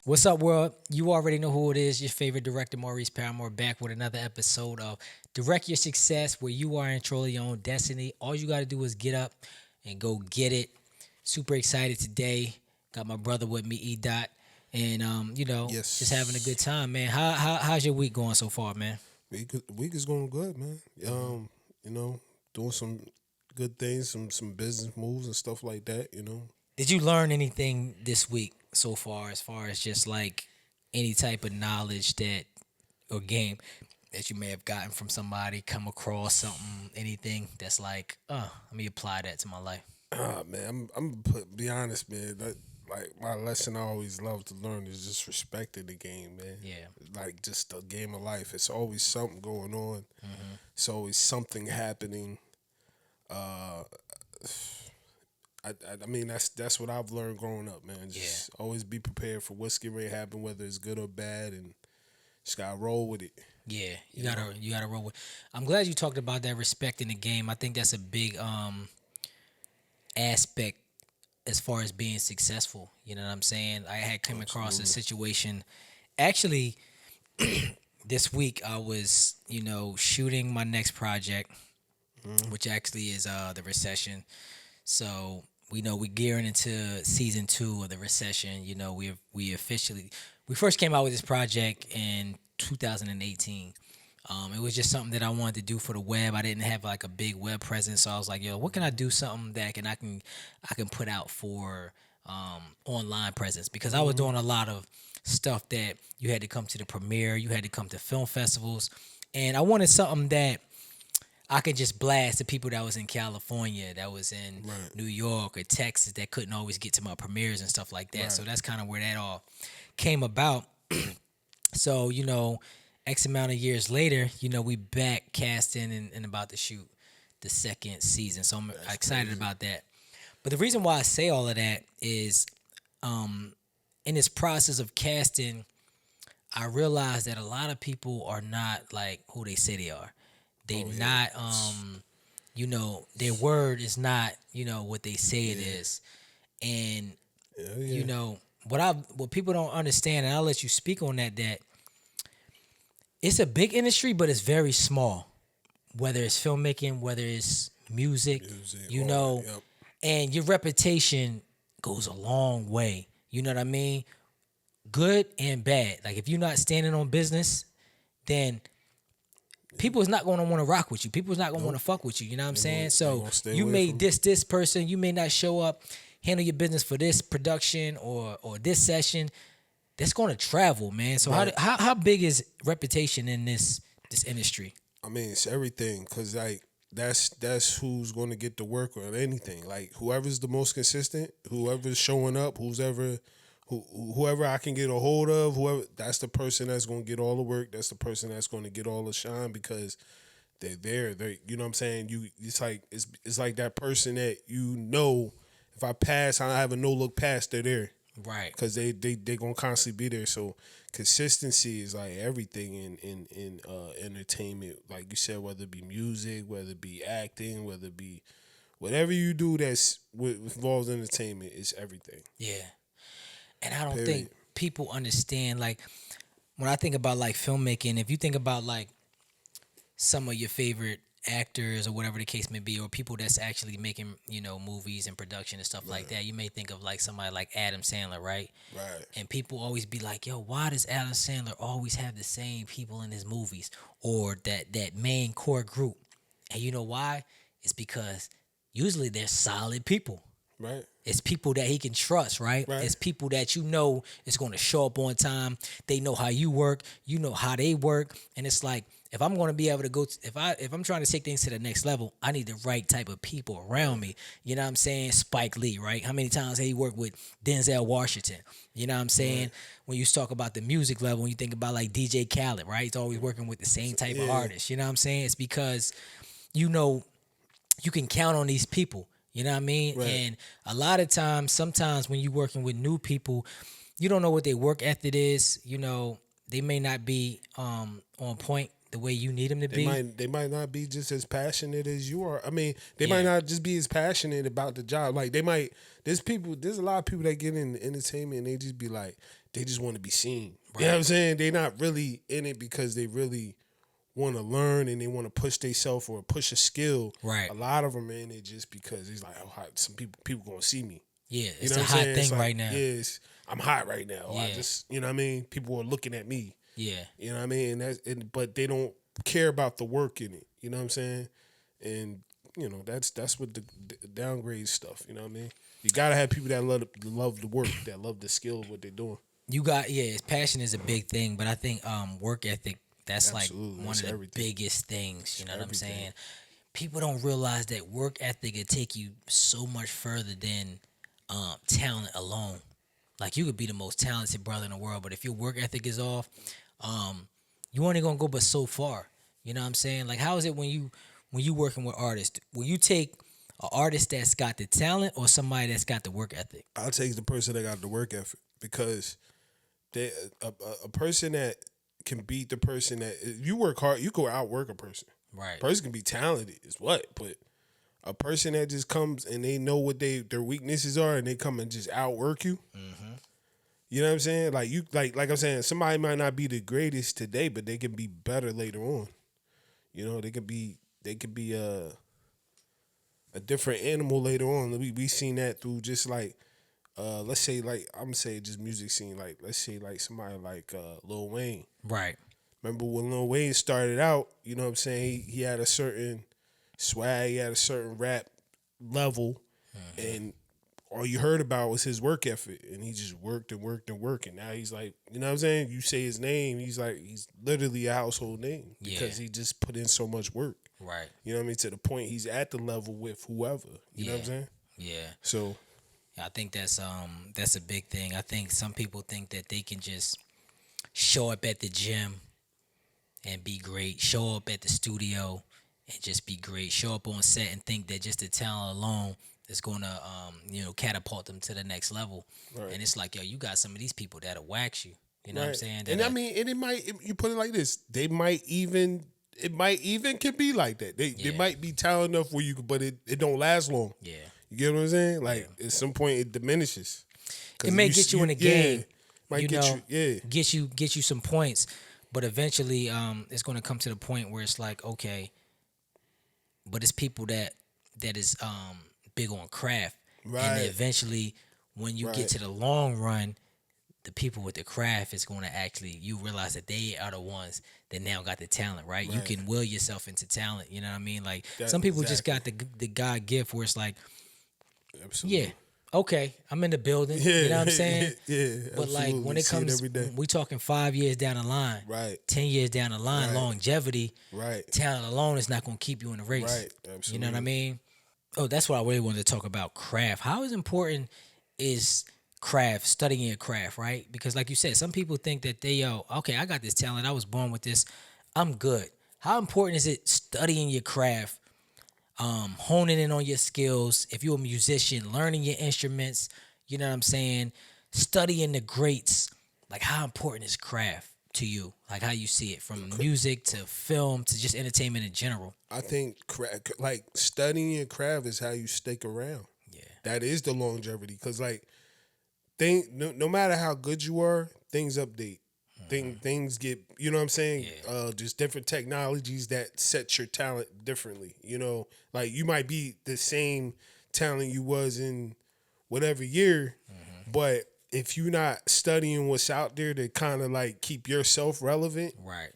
What's up, world? You already know who it is. Your favorite director, Maurice Paramore, back with another episode of Direct Your Success, where you are in control of your own destiny. All you got to do is get up and go get it. Super excited today. Got my brother with me, E Dot, and just having a Yes, good time, man. How's your week going so far, man? week is going good, man. You know, doing some good things, some business moves and stuff like that. Did you learn anything this week so far as just like any type of knowledge that or game that you may have gotten from somebody, come across something, anything that's like, let me apply that to my life. Man, be honest, man. Like my lesson I always love to learn is just respecting the game, man. Yeah. Like just the game of life. It's always something going on. It's always something happening. Uh, I mean that's what I've learned growing up, man. Yeah. Just always be prepared for what's getting ready to happen, whether it's good or bad, and just gotta roll with it. Yeah. You You know. gotta roll with. I'm glad you talked about that respect in the game. I think that's a big aspect as far as being successful. You know what I'm saying? I had come across a Absolutely. situation actually this week. I was, shooting my next project, Mm, which actually is the recession. So we know we're gearing into season two of the recession. We first came out with this project in 2018. It was just something that I wanted to do for the web. I didn't have like a big web presence, so I was like, yo, what can I do something that I can put out for online presence, because I was mm, doing a lot of stuff that you had to come to the premiere, you had to come to film festivals, and I wanted something that I could just blast the people that was in California, that was in right, New York or Texas, that couldn't always get to my premieres and stuff like that. So right. that's kind of where that all came about. So, X amount of years later, we back casting and about to shoot the second season. So I'm That's excited crazy. about that. But the reason why I say all of that is um, in this process of casting, I realized that a lot of people are not like who they say they are. They Oh yeah, not their word is not, what they say it yeah, is. And, yeah, you yeah. know, what people don't understand, and I'll let you speak on that it's a big industry, but it's very small. Whether it's filmmaking, whether it's music, Music, you all that. know, Yep. and your reputation goes a long way. You know what I mean? Good and bad. Like if you're not standing on business, then Yep. people is not going to want to rock with you. People is not going to want Nope. to fuck with you. You know what I'm They saying? going they So gonna stay you away may from. this person, you may not show up, handle your business for this production or this session. That's going to travel, man. So Right. how big is reputation in this industry? I mean, it's everything because like that's who's going to get the work or anything. Like whoever's the most consistent, whoever's showing up, whoever I can get a hold of, whoever that's the person that's going to get all the work. That's the person that's going to get all the shine because they're there. They, you know what I'm saying? It's like that person that if I pass, I have a no look pass. They're there Right. because they gonna constantly be there. So consistency is like everything in entertainment. Like you said, whether it be music, whether it be acting, whether it be whatever you do that's involves entertainment is everything. Yeah. And I don't think Period. people understand, like, when I think about like filmmaking, if you think about like some of your favorite actors or whatever the case may be, or people that's actually making, movies and production and stuff like Right. that, you may think of like somebody like Adam Sandler, right? Right. And people always be like, yo, why does Adam Sandler always have the same people in his movies, or that main core group? And you know why? It's because usually they're solid people. Right. It's people that he can trust, right? Right. It's people that is going to show up on time. They know how you work, you know how they work, and it's like, if I'm going to be able to if I'm trying to take things to the next level, I need the right type of people around Right. me. You know what I'm saying? Spike Lee, right? How many times have he worked with Denzel Washington? You know what I'm saying? Right. When you talk about the music level, when you think about like DJ Khaled, right? He's always working with the same type of Yeah. artists. You know what I'm saying? It's because you know you can count on these people. You know what I mean? Right. And a lot of times, sometimes when you're working with new people, you don't know what their work ethic is. They may not be on point the way you need them to be. They might not be just as passionate as you are. I mean, they might Yeah. not just be as passionate about the job. Like they might. There's a lot of people that get in entertainment and they just be like, they just want to be seen. You know what I'm Right. saying? They're not really in it because they really want to learn and they want to push themselves or push a skill. Right. A lot of them are in it just because it's like, oh, some people gonna see me. Yeah, You it's know the what I'm hot saying? thing It's like, right now. yes, I'm hot right now. I Yeah. just, you know what I mean? People are looking at me. Yeah. You know what I mean? But they don't care about the work in it. You know what I'm saying? And you know that's what the downgrade stuff. You know what I mean? You gotta have people that love the work, that love the skill of what they're doing. You got passion is a big thing, but I think work ethic that's like Absolutely, one that's of the everything. biggest things. You know what I'm everything. saying? People don't realize that work ethic will take you so much further than talent alone. Like you could be the most talented brother in the world, but if your work ethic is off, you only gonna go but so far. You know what I'm saying? Like how is it when you working with artists? Will you take an artist that's got the talent or somebody that's got the work ethic? I'll take the person that got the work effort because they a person that can beat the person that if you work hard, you can outwork a person. Right. Person can be talented is what, but a person that just comes and they know what their weaknesses are and they come and just outwork you. Mm-hmm. You know what I'm saying? Like you like I'm saying, somebody might not be the greatest today, but they can be better later on. You know, they could be a different animal later on. We seen that through just like let's say like I'm gonna say just music scene, like let's say like somebody like Lil Wayne. Right. Remember when Lil Wayne started out, you know what I'm saying? He had a certain swag, he had a certain rap level, and all you heard about was his work effort. And he just worked and worked and worked. And now he's like, you know what I'm saying? You say his name, he's literally a household name because he just put in so much work. Right. You know what I mean? To the point he's at the level with whoever. You know what I'm saying? Yeah. So I think that's a big thing. I think some people think that they can just show up at the gym and be great, show up at the studio and just be great, show up on set and think that just the talent alone is gonna catapult them to the next level. Right. And it's like, yo, you got some of these people that'll wax you. You know what I'm saying? And I mean, and you put it like this, it might even can be like that. They might be talented enough where but it don't last long. Yeah. You get what I'm saying? Like at some point it diminishes. It may get you in a game. Might get you some points, but eventually it's gonna come to the point where it's like, okay, but it's people that is big on craft. And Right. eventually when you get to the long run, the people with the craft is going to actually, you realize that they are the ones that now got the talent, right? You can will yourself into talent. You know what I mean? Like some people just got the God gift where it's like, Absolutely. yeah, okay, I'm in the building. You know what I'm saying? Yeah. But like when it comes, every day. we talking 5 years down the line, Right. 10 years down the line, Right. longevity, Right. talent alone is not going to keep you in the race. Right. Absolutely. You know what I mean? Oh, that's what I really wanted to talk about, craft. How is important is craft, studying your craft, right? Because like you said, some people think that okay, I got this talent, I was born with this, I'm good. How important is it studying your craft, honing in on your skills? If you're a musician, learning your instruments, you know what I'm saying? Studying the greats. Like how important is craft to you? Like how you see it from music to film to just entertainment in general. I think like studying your craft is how you stick around. Yeah. That is the longevity. Cause like no matter how good you are, things update. Things get, you know what I'm saying? Just different technologies that set your talent differently. You know, like you might be the same talent you was in whatever year, but if you're not studying what's out there to kind of like keep yourself relevant, Right.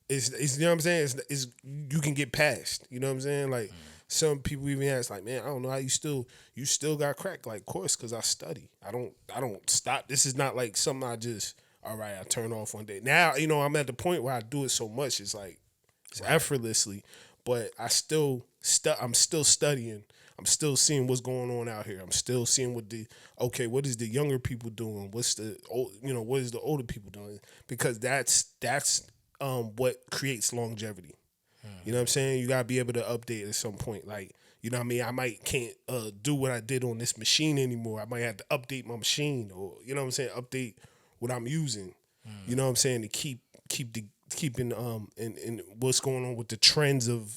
it's you know what I'm saying? It's you can get past. You know what I'm saying? Like some people even ask, like, man, I don't know how you still got crack. Like, of course, because I study. I don't stop. This is not like something I just all right, I turn off one day. Now, you know, I'm at the point where I do it so much, it's like it's effortlessly. But I'm still studying. I'm still seeing what's going on out here. I'm still seeing what is the younger people doing? What is the older people doing? Because that's what creates longevity. You know what I'm saying? You gotta be able to update at some point. Like, you know what I mean? I can't do what I did on this machine anymore. I might have to update my machine, or you know what I'm saying, update what I'm using. You know what I'm saying, to keep keeping and what's going on with the trends of,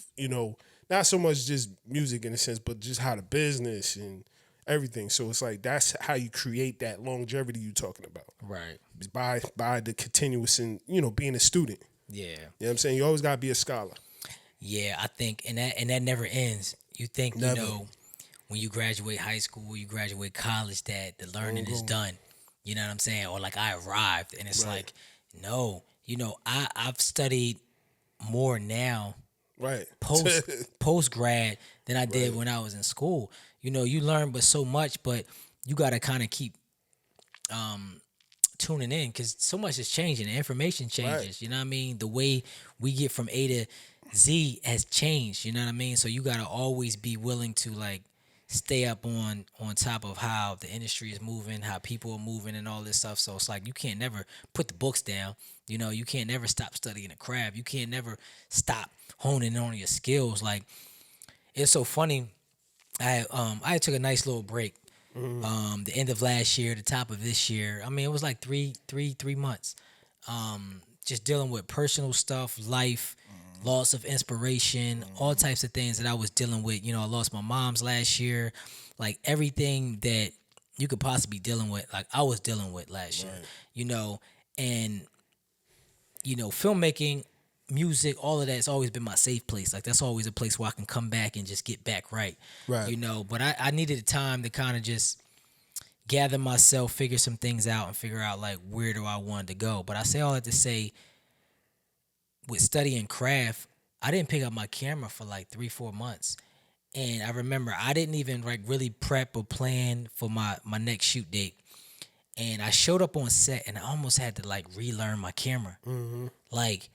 not so much just music in a sense, but just how the business and everything. So it's like that's how you create that longevity you're talking about. Right. By the continuous and being a student. Yeah. You know what I'm saying? You always gotta be a scholar. Yeah, I think, and that never ends. You think, Never. when you graduate high school, you graduate college, that the learning is Go. done. You know what I'm saying? Or like I arrived, and it's Right. like, no. I've studied more now Right. post grad than I did Right. when I was in school. You learn but so much, but you got to kind of keep tuning in because so much is changing. The information changes. Right. You know what I mean? The way we get from A to Z has changed. You know what I mean? So you got to always be willing to like stay up on top of how the industry is moving, how people are moving, and all this stuff. So it's like you can't never put the books down. You can't never stop studying a craft. You can't never stop honing in on your skills. Like it's so funny. I took a nice little break. The end of last year, the top of this year. I mean, it was like three months. Just dealing with personal stuff, life, loss of inspiration, all types of things that I was dealing with. I lost my mom's last year, like everything that you could possibly be dealing with, like I was dealing with last year. And filmmaking, music, all of that's always been my safe place. Like that's always a place where I can come back and just get back right. Right. But I needed a time to kind of just gather myself, figure some things out, and figure out like where do I want to go. But I say all that to say, with studying craft, I didn't pick up my camera for like 3-4 months. And I remember I didn't even like really prep or plan for my next shoot date. And I showed up on set and I almost had to like relearn my camera. Like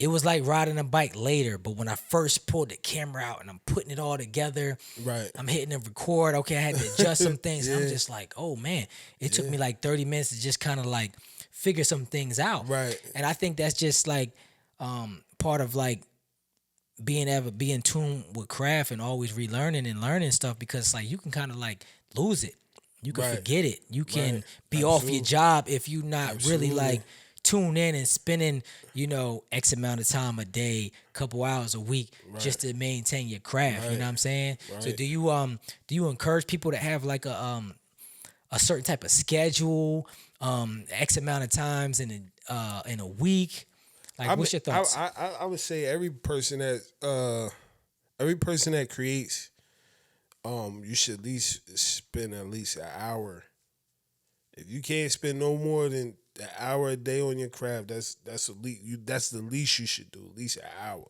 it was like riding a bike later, but when I first pulled the camera out and I'm putting it all together, Right. I'm hitting the record. Okay, I had to adjust some things. And I'm just like, oh man, it took me like 30 minutes to just kind of like figure some things out. Right. And I think that's just like part of like being in tune with craft and always relearning and learning stuff, because it's like you can kind of like lose it. You can Right. forget it. You can Right. be off Absolutely. your job if you not Absolutely. really like tune in and spending, X amount of time a day, couple hours a week just to maintain your craft. You Right. know what I'm saying? So Right. do you encourage people to have like a certain type of schedule, X amount of times in a week? Like, what's your thoughts? I would say every person that creates, you should at least spend at least an hour. If you can't spend no more than an hour a day on your craft, that's the least you should do. At least an hour.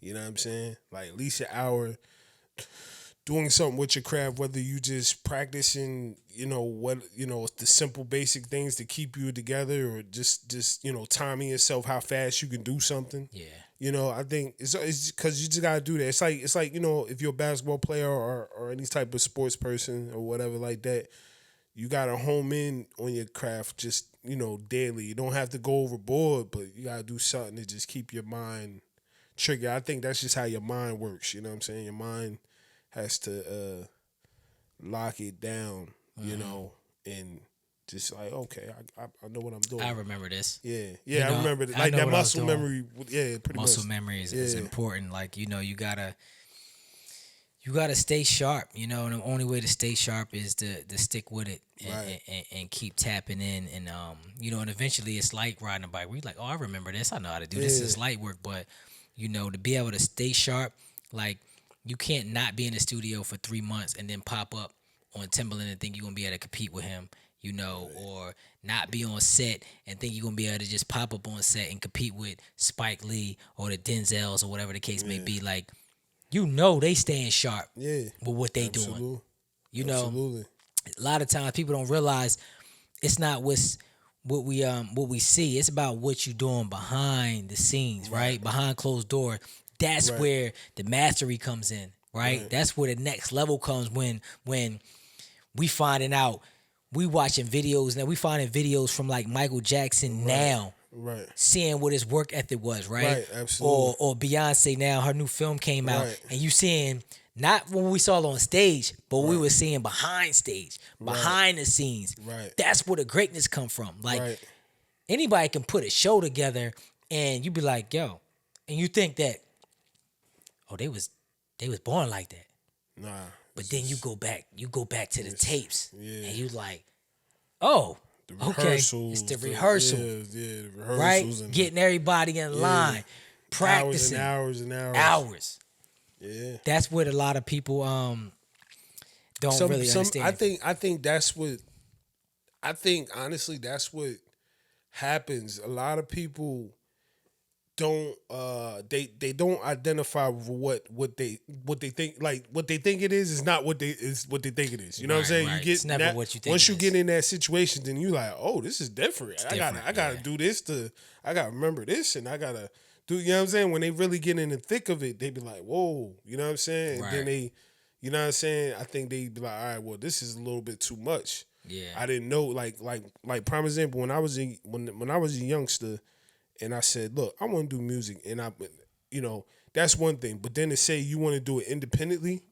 You know what I'm saying? Like at least an hour doing something with your craft, whether you just practicing, the simple basic things to keep you together, or just timing yourself how fast you can do something. Yeah. I think it's because you just gotta do that. It's like if you're a basketball player or any type of sports person or whatever like that, you gotta home in on your craft just daily. You don't have to go overboard, but you gotta do something to just keep your mind triggered. I think that's just how your mind works. You know what I'm saying? Your mind has to lock it down, and just like, okay, I know what I'm doing. I remember this. Yeah, I remember that. I Like know that what I was muscle doing. memory. Yeah, pretty Muscle much. memory is Yeah. important. Like, you gotta stay sharp, and the only way to stay sharp is to stick with it and, Right. and keep tapping in, and and eventually it's like riding a bike. We're like, oh, I remember this. I know how to do this. Yeah. It's light work, but to be able to stay sharp, like you can't not be in the studio for 3 months and then pop up on Timberland and think you're gonna be able to compete with him, or not be on set and think you're gonna be able to just pop up on set and compete with Spike Lee or the Denzels or whatever the case may be. Like, they staying sharp Yeah. with what they Absolutely. doing. Absolutely. A lot of times people don't realize it's not what we see. It's about what you're doing behind the scenes, right? Behind closed doors. That's Right. where the mastery comes in, right? Right. That's where the next level comes when we finding out. We watching videos now. We finding videos from like Michael Jackson now, Right. seeing what his work ethic was, right? Right, absolutely. Or Beyonce now, her new film came out, Right. and you seeing not what we saw on stage, but we were seeing behind stage, behind the scenes. Right. That's where the greatness come from. Like Right. Anybody can put a show together, and you be like, yo, and you think that, oh, they was born like that. Nah, But it's then just you go back to the tapes, yeah. and you like, oh, The okay, it's rehearsals, the rehearsal, the right? rehearsals and the Getting everybody in yeah, line, hours and practicing hours and hours. hours. Yeah. That's what a lot of people don't really Some understand. I think that's what I think honestly that's what happens. A lot of people don't they don't identify with what they think, like what they think it is not what they think it is. You know what I'm Right, saying? You right. get It's never that what you think once it you is. get in that situation, then you like, oh, this is different. It's different. I gotta Yeah. do this I gotta remember this and I gotta do, you know what I'm saying? When they really get in the thick of it, they be like, whoa, you know what I'm saying? And then Right. they, you know what I'm saying? I think they be like, all right, well, this is a little bit too much. Yeah. I didn't know, like prime example, when I was when I was a youngster, and I said, look, I want to do music, and you know, that's one thing. But then to say you want to do it independently,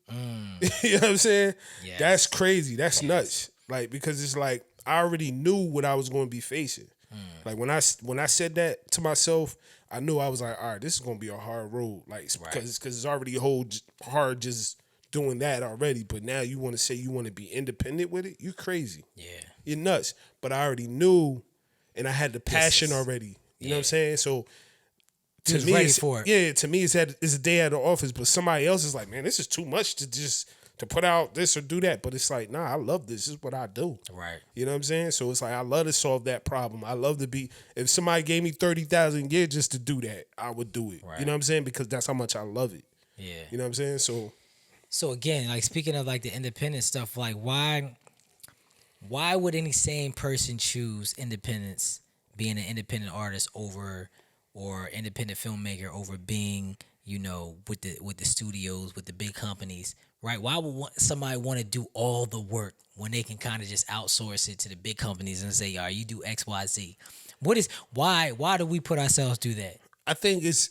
you know what I'm saying? That's Yes. crazy. That's Yes. nuts. Like, because it's like I already knew what I was going to be facing. Like when I said that to myself, I knew I was like, all right, this is going to be a hard road. Like, Right. because it's already hard just doing that already. But now you want to say you want to be independent with it? You crazy. Yeah. You're nuts. But I already knew, and I had the passion is- already. You know what yeah. I'm saying? So You to was me, ready it's, for it. yeah, to me, it's a day at the office. But somebody else is like, man, this is too much to just to put out this or do that. But it's like, nah, I love this. This is what I do. Right. You know what I'm saying? So it's like I love to solve that problem. I love to be. If somebody gave me 30,000 a year just to do that, I would do it. Right. You know what I'm saying? Because that's how much I love it. Yeah. You know what I'm saying? So So again, like speaking of like the independent stuff, like why would any sane person choose independence, being an independent artist over or independent filmmaker over being, with the studios, with the big companies, right? Why would somebody want to do all the work when they can kind of just outsource it to the big companies and say, "All right, you do X, Y, Z." What is why do we put ourselves through that? I think it's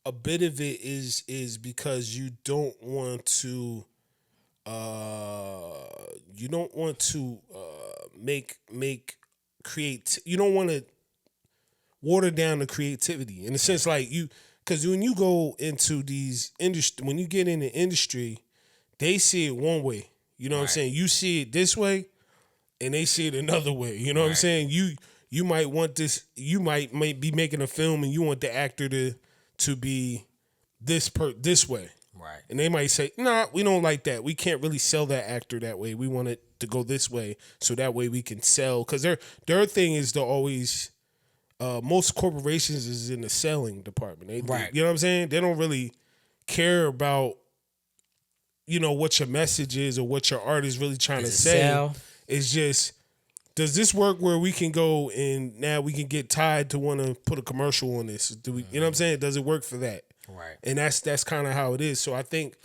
a bit of it is because you don't want to make create you don't want to water down the creativity in the sense like you, because when you go into these industry, when you get in the industry, they see it one way, you know what I'm Right. saying? You see it this way and they see it another way, you know what I'm Right. saying? You might want this, you might be making a film and you want the actor to be this way. Right. And they might say, nah, we don't like that. We can't really sell that actor that way. We want it to go this way so that way we can sell. Because their thing is to always, most corporations is in the selling department. Right. You know what I'm saying? They don't really care about, what your message is or what your art is really trying Does to it say. sell? It's just, does this work where we can go and now we can get tied to want to put a commercial on this? Do we, you know what I'm saying? Does it work for that? Right. And that's kind of how it is. So I think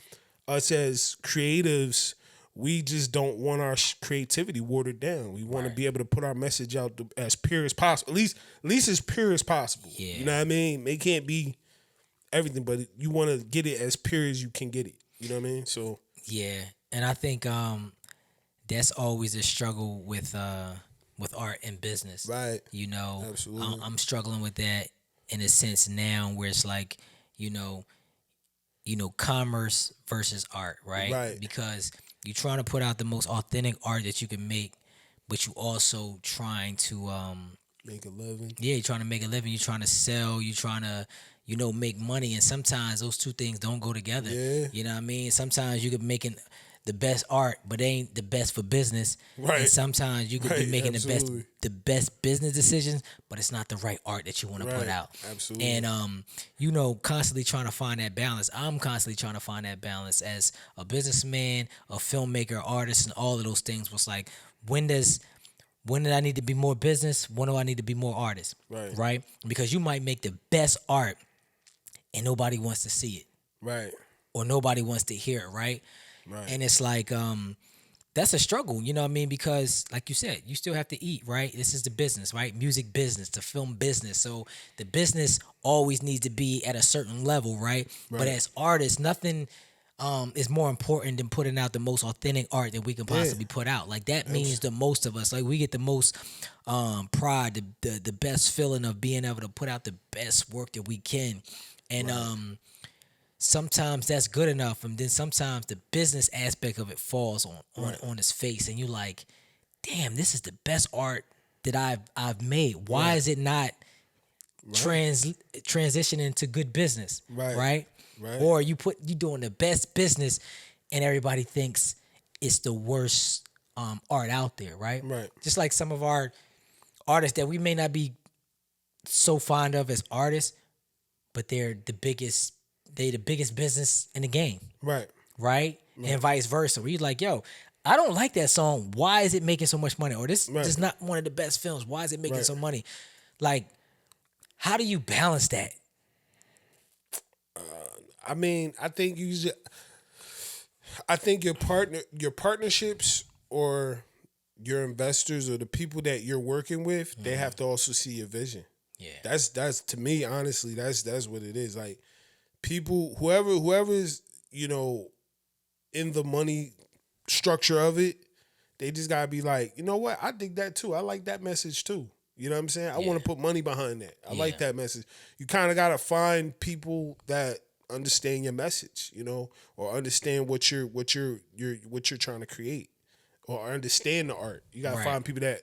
us as creatives, we just don't want our creativity watered down. We want to Right. be able to put our message out as pure as possible. At least as pure as possible. Yeah. You know what I mean? It can't be everything, but you want to get it as pure as you can get it. You know what I mean? So Yeah, and I think that's always a struggle with art and business. right, I'm, absolutely, I'm struggling with that in a sense now, where it's like, you know, commerce versus art, right? Right. Because you're trying to put out the most authentic art that you can make, but you also trying to make a living. yeah, you're trying to make a living, you're trying to sell, you're trying to, make money. And sometimes those two things don't go together. Yeah. You know what I mean? Sometimes you could be making the best art, but it ain't the best for business. Right. And sometimes you could be Right, making absolutely. the best business decisions, but it's not the right art that you want to put Right, out. absolutely. And constantly trying to find that balance. I'm constantly trying to find that balance as a businessman, a filmmaker, artist, and all of those things. Was like, when did I need to be more business? When do I need to be more artist? Right. Right? Because you might make the best art and nobody wants to see it Right. or nobody wants to hear it, right? Right. And it's like that's a struggle, you know what I mean? Because like you said, you still have to eat, right? This is the business, right? Music business, the film business. So the business always needs to be at a certain level, right? But Right. as artists, nothing is more important than putting out the most authentic art that we can Yeah. possibly put out. Like that means Abs- the most of us. Like we get the most pride, the best feeling of being able to put out the best work that we can. And sometimes that's good enough, and then sometimes the business aspect of it falls on his face, and you're like, damn, this is the best art that I've made. Why Right. is it not Right. transitioning to good business, Right. right? Right. Or you doing the best business, and everybody thinks it's the worst art out there, right? Right. Just like some of our artists that we may not be so fond of as artists, but they the biggest business in the game, Right. right? And vice versa. Where you're like, yo, I don't like that song. Why is it making so much money? Or this Right. is not one of the best films. Why is it making Right. so money? Like, how do you balance that? I mean, I think your partnerships or your investors or the people that you're working with, they have to also see your vision. Yeah. That's to me, honestly, that's what it is. Like people, whoever's, in the money structure of it, they just gotta be like, you know what? I dig that too. I like that message too. You know what I'm saying? I Yeah. want to put money behind that. I like Yeah. that message. You kind of gotta find people that understand your message, or understand what you're trying to create, or understand the art. You gotta Right. find people that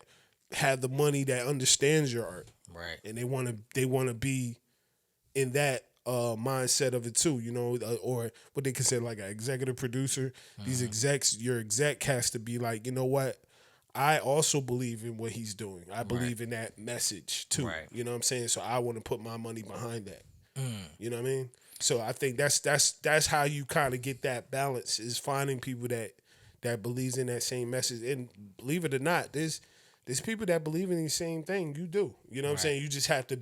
have the money that understands your art, Right. and they wanna be in that mindset of it too, or what they consider like an executive producer. These execs, your exec has to be like, you know what? I also believe in what he's doing. I believe in that message too. Right. You know what I'm saying? So I want to put my money behind that. You know what I mean? So I think that's how you kind of get that balance, is finding people that believes in that same message. And believe it or not, there's people that believe in the same thing you do. You know what I'm saying? You just have to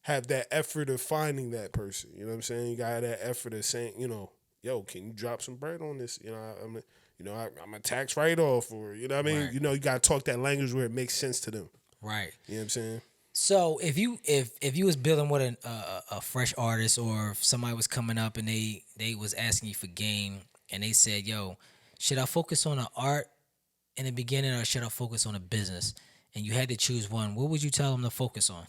have that effort of finding that person. You know what I'm saying? You got that effort of saying, yo, can you drop some bread on this? I'm a tax write off, or you know what I mean? Right. You got to talk that language where it makes sense to them. Right. You know what I'm saying? So if you was building with a fresh artist, or if somebody was coming up and they was asking you for game, and they said, yo, should I focus on the art in the beginning, or should I focus on the business? And you had to choose one. What would you tell them to focus on?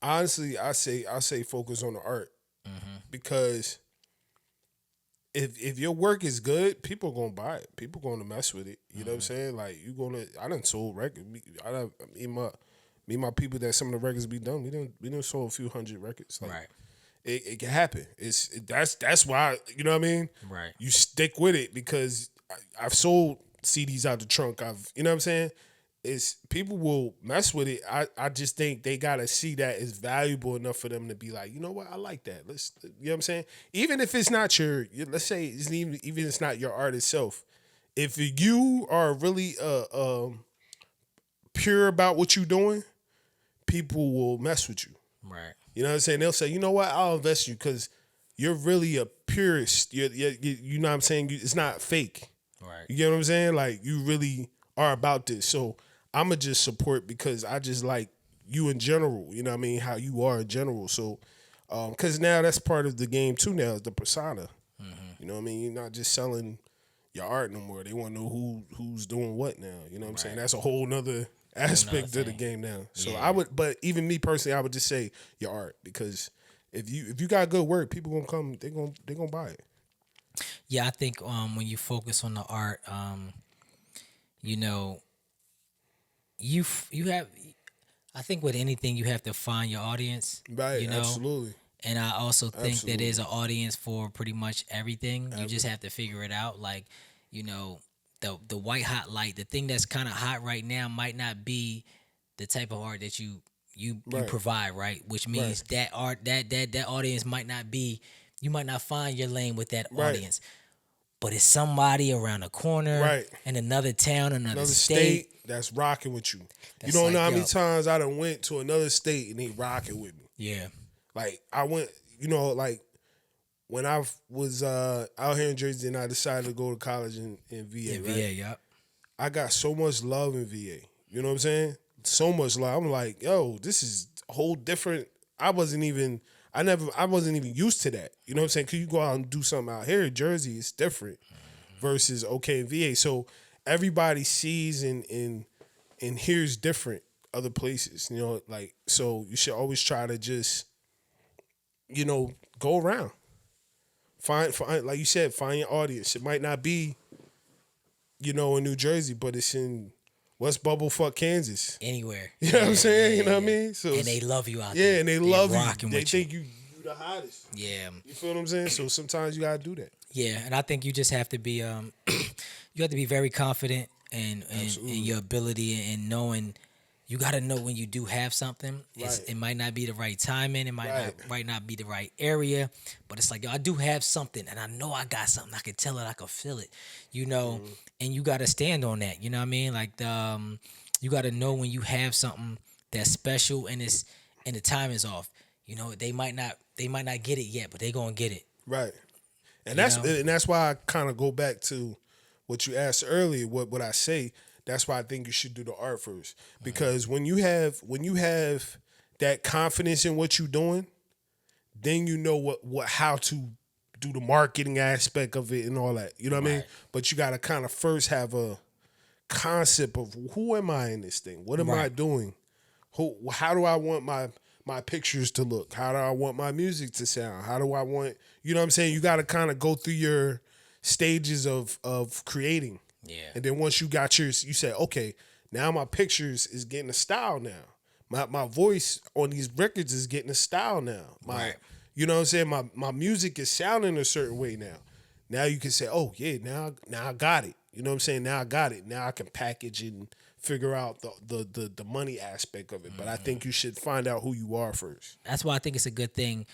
Honestly, I say focus on the art, because if your work is good, people are gonna buy it. People gonna mess with it. You know what I'm saying? Like I done sold records. Me and my people that some of the records be done. We done sold a few hundred records. Like Right. it can happen. That's why, you know what I mean. Right. You stick with it, because I've sold CDs out the trunk. You know what I'm saying. Is people will mess with it. I just think they gotta see that it's valuable enough for them to be like, you know what, I like that. You know what I'm saying? Even if it's not let's say it's even it's not your art itself. If you are really pure about what you're doing, people will mess with you. Right. You know what I'm saying? They'll say, you know what, I'll invest in you because you're really a purist. You know what I'm saying? It's not fake. Right. You get what I'm saying? Like, you really are about this. So I'm going to just support because I just like you in general. You know what I mean? How you are in general. So, because now that's part of the game too now, is the persona. You know what I mean? You're not just selling your art no more. They want to know who's doing what now. You know what I'm saying? That's a whole nother aspect of the thing. game now. So Yeah. I would, but even me personally, I would just say your art, because if you got good work, people gonna come. They gonna buy it. Yeah, I think when you focus on the art, you know, you have. I think with anything you have to find your audience. Right. You know, Absolutely. and I also think that Absolutely. there's an audience for pretty much everything. You just have to figure it out. Like, you know, the white hot light, the thing that's kind of hot right now might not be the type of art that you Right. provide, right? Which means that art that audience might not be. You might not find your lane with that Right. audience, but it's somebody around the corner, Right. in another town, another Another state. state that's rocking with you. You That's don't know like, how many yo. times I done went to another state and they rocking with me. Yeah, Like I went, like when I was out here in Jersey and I decided to go to college in VA, in right? VA, yup. I got so much love in VA. You know what I'm saying? So much love. I'm like, yo, this is a whole different. I wasn't even used to that. You know what I'm saying? Cause you go out and do something out here, Jersey, it's different versus OK and VA. So everybody sees and hears different other places. You know, like so you should always try to just, go around. Find like you said, find your audience. It might not be, in New Jersey, but it's in West Bubblefuck, Kansas. Anywhere. You know what I'm saying? You know what I Yeah. mean? So And they love you out yeah, there. and they They're love you. rocking They with think you the hottest. Yeah. You feel what I'm saying? So sometimes you gotta do that. Yeah, and I think you just have to be you have to be very confident in Absolutely. your ability and knowing you got to know when you do have something. Right. It might not be the right timing. It Right. might not be the right area, but it's like, yo, I do have something, and I know I got something. I can tell it. I can feel it. And you got to stand on that. You know what I mean? Like you got to know when you have something that's special and the time is off. They might not get it yet, but they gonna get it. Right. And You that's know? and that's why I kind of go back to what you asked earlier. What I say? That's why I think you should do the art first. Because when you have that confidence in what you're doing, then you know what how to do the marketing aspect of it and all that. You know what I mean? Right. But you got to kind of first have a concept of who am I in this thing? What am I Right. doing? How do I want my pictures to look? How do I want my music to sound? How do I want, you know what I'm saying? You got to kind of go through your stages of creating. Yeah. And then once you got yours, you say, okay, now my pictures is getting a style now. My voice on these records is getting a style now. Right. You know what I'm saying? My music is sounding a certain way now. Now you can say, oh yeah, now I got it. You know what I'm saying? Now I got it. Now I can package and figure out the money aspect of it. But I think you should find out who you are first. That's why I think it's a good thing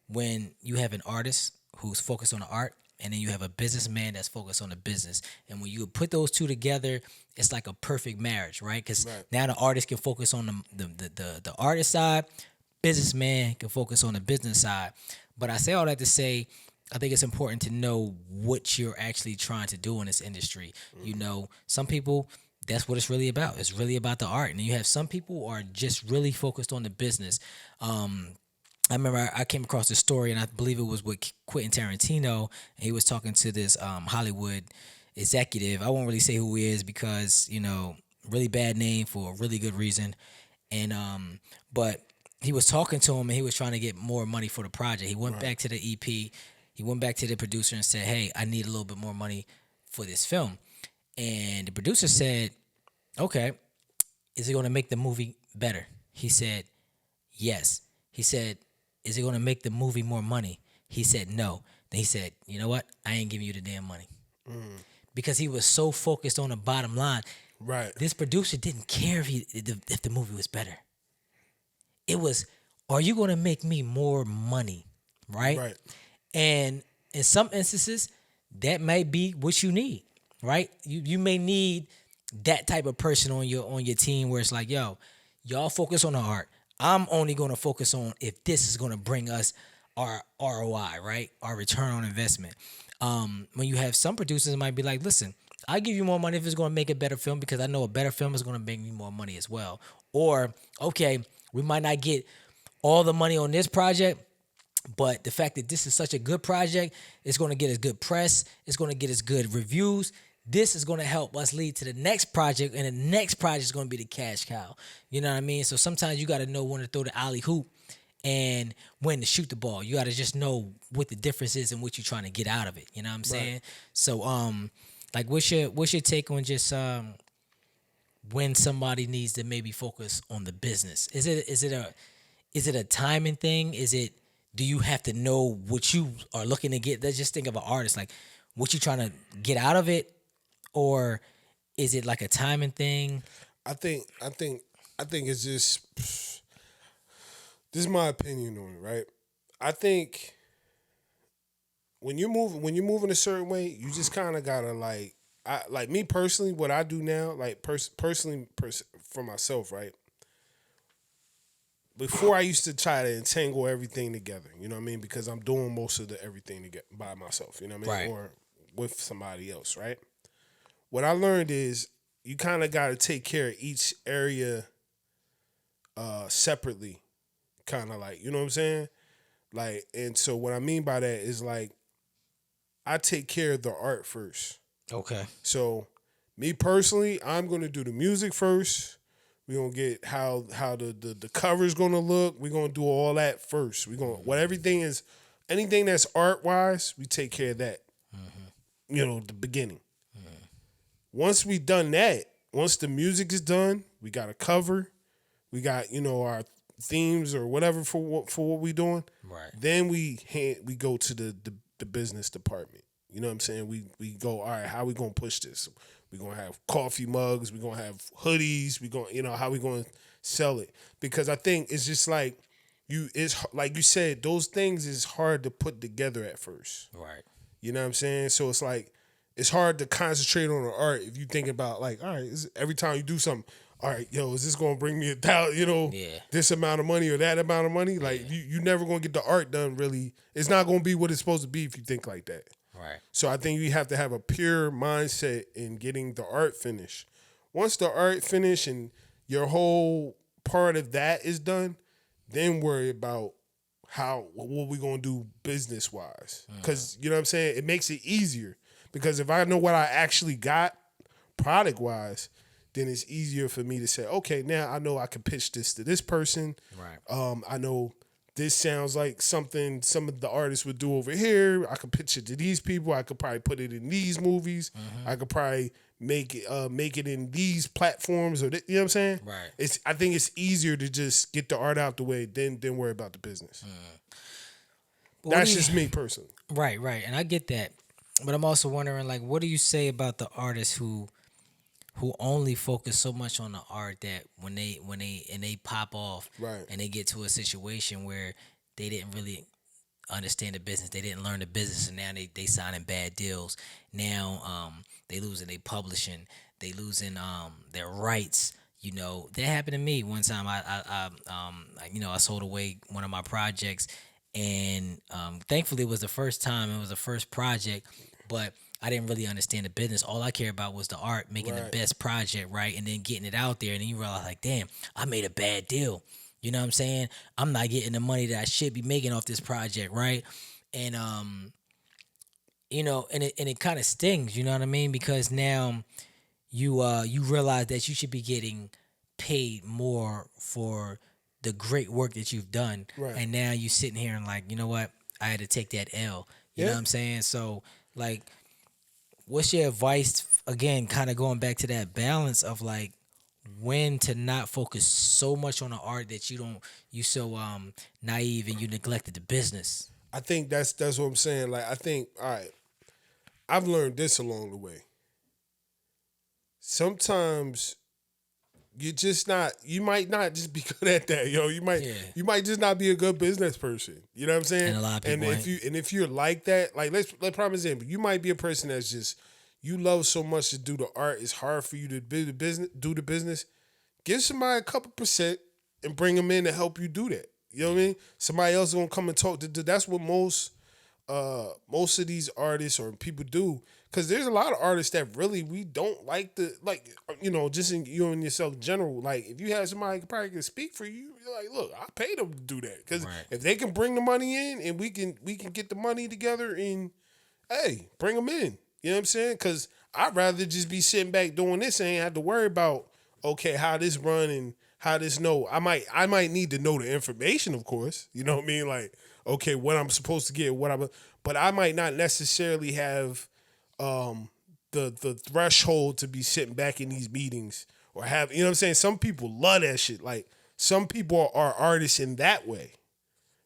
when you have an artist who's focused on the art and then you have a businessman that's focused on the business. And when you put those two together, it's like a perfect marriage, right? Because Right. now the artist can focus on the artist side, businessman can focus on the business side. But I say all that to say, I think it's important to know what you're actually trying to do in this industry. Some people, that's what it's really about. It's really about the art. And then you have some people who are just really focused on the business. I remember I came across this story, and I believe it was with Quentin Tarantino. And he was talking to this Hollywood executive. I won't really say who he is because really bad name for a really good reason. And but he was talking to him, and he was trying to get more money for the project. He went back to the EP. He went back to the producer and said, "Hey, I need a little bit more money for this film." And the producer said, "Okay, is it going to make the movie better?" He said, "Yes." He said, "Is it going to make the movie more money?" He said, "No." Then he said, "You know what? I ain't giving you the damn money." Because he was so focused on the bottom line. Right. This producer didn't care if the movie was better. It was, are you going to make me more money? Right? Right. And in some instances, that might be what you need, right? You may need that type of person on your team where it's like, yo, y'all focus on the art. I'm only going to focus on if this is going to bring us our ROI, right? Our return on investment. When you have some producers that might be like, listen, I'll give you more money if it's going to make a better film because I know a better film is going to make me more money as well. Or, okay, we might not get all the money on this project, but the fact that this is such a good project, it's going to get us good press. It's going to get us good reviews. This is going to help us lead to the next project, and the next project is going to be the cash cow. You know what I mean? So sometimes you got to know when to throw the alley hoop and when to shoot the ball. You got to just know what the difference is and what you're trying to get out of it. You know what I'm saying? So, like, what's your take on just when somebody needs to maybe focus on the business? Is it a timing thing? Do you have to know what you are looking to get? Let's just think of an artist, like what you trying to get out of it, or is it like a timing thing? I think it's just this is my opinion on it, right? I think when you're moving a certain way, you just kind of gotta like me personally, what I do now, like personally for myself, right? Before I used to try to entangle everything together, you know what I mean? Because I'm doing most of the everything together by myself, you know what I mean? Right. Or with somebody else, right? What I learned is you kind of got to take care of each area separately, kind of like, you know what I'm saying? Like, and so what I mean by that is like I take care of the art first. Okay. So me personally, I'm gonna do the music first. We're gonna get how the cover's gonna look. We're gonna do all that first. We're gonna what everything is anything that's art wise, we take care of that. The beginning. Once we done that, once the music is done, we got a cover. We got our themes or whatever for what we doing. Right. Then we go to the business department. You know what I'm saying? We go, all right, how we gonna push this? We gonna have coffee mugs. We gonna have hoodies. We gonna how we gonna sell it? Because I think it's just like it's like you said, those things is hard to put together at first. Right. You know what I'm saying? So it's like it's hard to concentrate on the art if you think about like, all right, every time you do something, all right, yo, is this gonna bring me Yeah. this amount of money or that amount of money? Like you never gonna get the art done really. It's not gonna be what it's supposed to be if you think like that. Right. So I think you have to have a pure mindset in getting the art finished. Once the art finished and your whole part of that is done, then worry about what we gonna do business wise. Because you know what I'm saying? It makes it easier. Because if I know what I actually got product wise, then it's easier for me to say, okay, now I know I can pitch this to this person. Right. I know this sounds like something some of the artists would do over here. I could pitch it to these people. I could probably put it in these movies. I could probably make it in these platforms or you know what I'm saying? Right. I think it's easier to just get the art out the way than worry about the business. But That's just me personally. Right. Right. And I get that, but I'm also wondering, like, what do you say about the artists who only focus so much on the art that when they pop off, Right. and they get to a situation where they didn't really understand the business, they didn't learn the business, and now they signing bad deals. Now they losing they publishing, they losing their rights. That happened to me one time. I sold away one of my projects, and thankfully it was the first time, it was the first project, but I didn't really understand the business. All I cared about was the art, making the Right. best project, right? And then getting it out there. And then you realize, like, damn, I made a bad deal. You know what I'm saying? I'm not getting the money that I should be making off this project, right? And and it kind of stings, you know what I mean? Because now you realize that you should be getting paid more for the great work that you've done. Right. And now you sitting here and like, you know what? I had to take that L. You know Yeah. what I'm saying? So like, what's your advice, again, kind of going back to that balance of like when to not focus so much on the art that you so naive and you neglected the business? I think that's what I'm saying. Like I think, all right, I've learned this along the way. Sometimes you might not just be good at that, yo. Yeah. You might just not be a good business person. You know what I'm saying? And a lot of people if you're like that, like let's prime example, you might be a person that's just you love so much to do the art, it's hard for you to do the business. Give somebody a couple percent and bring them in to help you do that. You know what I mean? Somebody else is gonna come and talk to. That's what most of these artists or people do, because there's a lot of artists that really we don't like just in you and yourself in general. Like if you have somebody who probably can speak for you, you're like, look, I paid them to do that, because Right. if they can bring the money in and we can get the money together and hey, bring them in. You know what I'm saying? Because I'd rather just be sitting back doing this and ain't have to worry about okay how this run and how this know. I might need to know the information, of course. You know what I mean? Like okay, what I'm supposed to get, but I might not necessarily have the threshold to be sitting back in these meetings or have you know what I'm saying. Some people love that shit. Like some people are artists in that way.